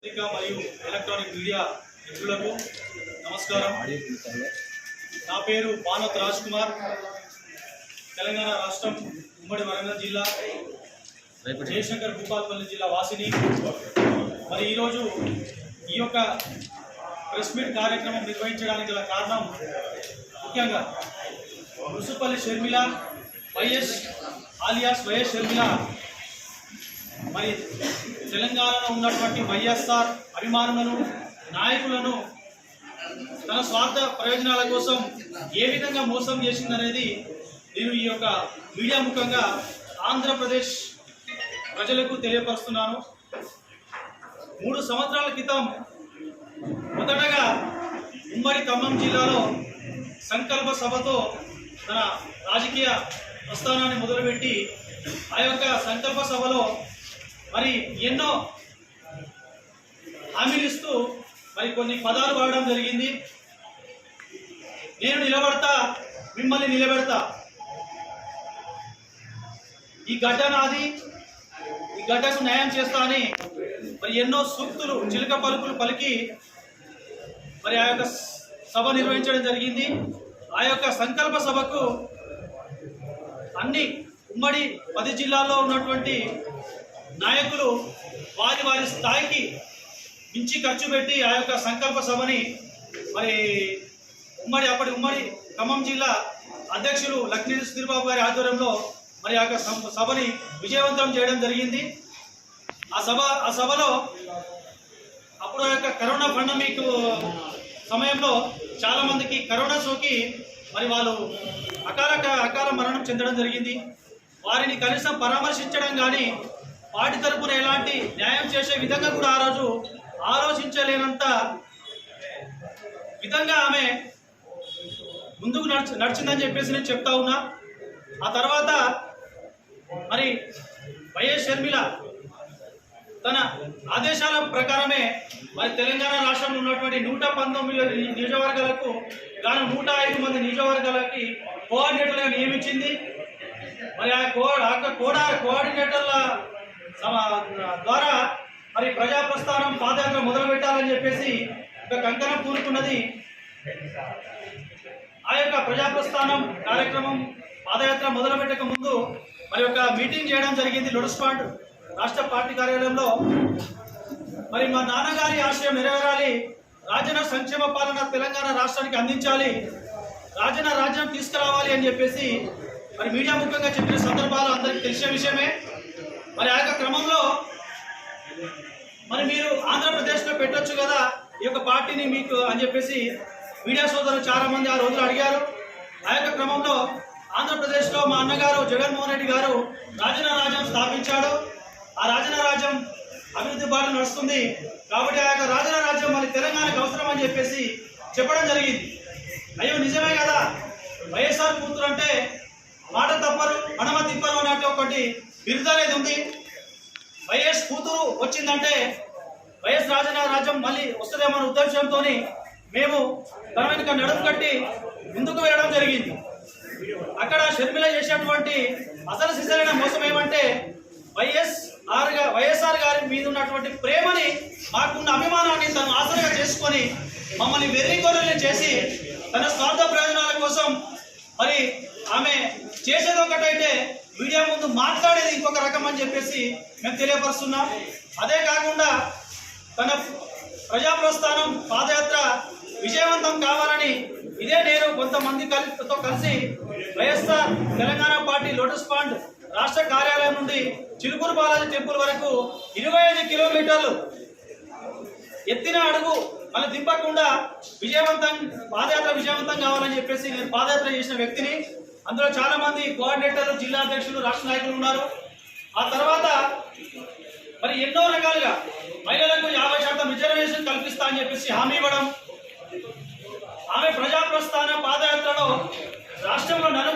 మరియు electronic media మిత్రులకు నమస్కారం. నా పేరు బానోత్ రాజ్ కుమార్, తెలంగాణ రాష్ట్రం ఉమ్మడి వరంగల్ జిల్లా జయశంకర్ భూపాలపల్లి జిల్లా వాసిని. మరి ఈరోజు ఈ యొక్క ప్రెస్ మీట్ కార్యక్రమం నిర్వహించడానికి గల కారణం ముఖ్యంగా ముసుపల్లి Sharmila YS alias YS Sharmila మరి తెలంగాణలో ఉన్నటువంటి వైఎస్ఆర్ అభిమానులను నాయకులను తన స్వార్థ ప్రయోజనాల కోసం ఏ విధంగా మోసం చేసిందనేది నేను ఈ యొక్క మీడియా ముఖంగా ఆంధ్రప్రదేశ్ ప్రజలకు తెలియపరుస్తున్నాను. 3 సంవత్సరాల క్రితం మొదటగా ఉమ్మడి ఖమ్మం జిల్లాలో సంకల్ప సభతో తన రాజకీయ ప్రస్థానాన్ని మొదలుపెట్టి ఆ యొక్క సంకల్ప సభలో మరి ఎన్నో హామీలు ఇస్తూ మరి కొన్ని పదాలు వాడడం జరిగింది. నేను నిలబడతా, మిమ్మల్ని నిలబెడతా, ఈ గడ్డ నాది, ఈ గడ్డకు న్యాయం చేస్తా అని మరి ఎన్నో సూక్తులు చిలుక పలుకులు పలికి మరి ఆ యొక్క సభ నిర్వహించడం జరిగింది. ఆ యొక్క సంకల్ప సభకు అన్ని ఉమ్మడి 10 జిల్లాల్లో ఉన్నటువంటి నాయకులు వారి స్థాయికి మించి ఖర్చు పెట్టి ఆ యొక్క సంకల్ప సభని మరి అప్పటి ఉమ్మడి ఖమ్మం జిల్లా అధ్యక్షులు లక్ష్మీ సుధీర్బాబు గారి ఆధ్వర్యంలో మరి ఆ యొక్క సభని విజయవంతం చేయడం జరిగింది. ఆ సభలో అప్పుడు ఆ యొక్క కరోనా పాండమిక్ సమయంలో చాలామందికి కరోనా సోకి మరి వాళ్ళు అకాల మరణం చెందడం జరిగింది. వారిని కనీసం పరామర్శించడం కానీ వాటి తరపున ఎలాంటి న్యాయం చేసే విధంగా కూడా ఆ రోజు ఆలోచించలేనంత విధంగా ఆమె ముందుకు నడిచిందని చెప్పేసి నేను చెప్తా ఉన్నా. ఆ తర్వాత మరి వైఎస్ షర్మిల తన ఆదేశాల ప్రకారమే మరి తెలంగాణ రాష్ట్రంలో ఉన్నటువంటి 119 నియోజకవర్గాలకు గాను 105 మంది నియోజకవర్గాలకి కోఆర్డినేటర్లుగా నియమించింది. మరి ఆ కోఆర్డినేటర్ల ద్వారా మరి ప్రజా ప్రస్థానం పాదయాత్ర మొదలు పెట్టాలని చెప్పేసి ఒక కంకణం పూనుకున్నది. ఆ యొక్క ప్రజా ప్రస్థానం కార్యక్రమం పాదయాత్ర మొదలు పెట్టక ముందు మరి ఒక మీటింగ్ చేయడం జరిగింది లోటస్ పాండ్ రాష్ట్ర పార్టీ కార్యాలయంలో. మరి మా నాన్నగారి ఆశయం నెరవేరాలి, రాజన్న సంక్షేమ పాలన తెలంగాణ రాష్ట్రానికి అందించాలి, రాజన్న రాజ్యం తీసుకురావాలి అని చెప్పేసి మరి మీడియా ముఖ్యంగా చెప్పిన సందర్భాలు అందరికీ తెలిసే విషయమే. మరి ఆ యొక్క క్రమంలో మరి మీరు ఆంధ్రప్రదేశ్లో పెట్టొచ్చు కదా ఈ యొక్క పార్టీని మీకు అని చెప్పేసి మీడియా సోదరులు చాలా మంది ఆ రోజులు అడిగారు. ఆ యొక్క క్రమంలో ఆంధ్రప్రదేశ్లో మా అన్నగారు జగన్మోహన్ రెడ్డి గారు రాజన్న రాజ్యం స్థాపించాడు. ఆ రాజన్న రాజ్యం అభివృద్ధి బాట నడుస్తుంది కాబట్టి ఆ యొక్క రాజన్న రాజ్యం మరి తెలంగాణకు అవసరం అని చెప్పేసి చెప్పడం జరిగింది. అయ్యో నిజమే కదా, వైఎస్ఆర్ కూతురు అంటే మాట తప్పరు మనమ తిప్పరు అన్నట్టు ఒకటి బిరుదు అనేది ఉంది. వైఎస్ కూతురు వచ్చిందంటే వైఎస్ రాజన్న రాజ్యం మళ్ళీ వస్తుందేమన్న ఉద్దేశంతో మేము తన వెనుక నడుము కట్టి ముందుకు వెళ్ళడం జరిగింది. అక్కడ షర్మిల చేసేటువంటి అసలు సిసలైన మోసం ఏమంటే వైఎస్ఆర్ గారి మీద ఉన్నటువంటి ప్రేమని, మాకున్న అభిమానాన్ని తను ఆసరగా చేసుకొని మమ్మల్ని వెర్రిగొర్రెల్ని చేసి తన స్వార్థ ప్రయోజనాల కోసం మరి ఆమె చేసేది ఒకటైతే మీడియా ముందు మాట్లాడేది ఇంకొక రకం అని చెప్పేసి మేము తెలియపరుస్తున్నాం. అదే కాకుండా తన ప్రజా ప్రస్థానం పాదయాత్ర విజయవంతం కావాలని ఇదే నేను కొంతమందితో కలిసి YSR Telangana party Lotus Pond రాష్ట్ర కార్యాలయం నుండి చిలుకూరు బాలాజీ టెంపుల్ వరకు 25 కిలోమీటర్లు ఎత్తిన అడుగు మళ్ళీ దింపకుండా పాదయాత్ర విజయవంతం కావాలని చెప్పేసి నేను పాదయాత్ర చేసిన వ్యక్తిని. అందులో చాలా మంది కోఆర్డినేటర్లు, జిల్లా అధ్యక్షులు, రాష్ట్ర నాయకులు ఉన్నారు. ఆ తర్వాత మరి ఎన్నో రకాలుగా మహిళలకు 50% రిజర్వేషన్ కల్పిస్తా అని చెప్పేసి హామీ ఇవ్వడం, ఆమె ప్రజా ప్రస్థాన పాదయాత్రలో రాష్ట్రంలో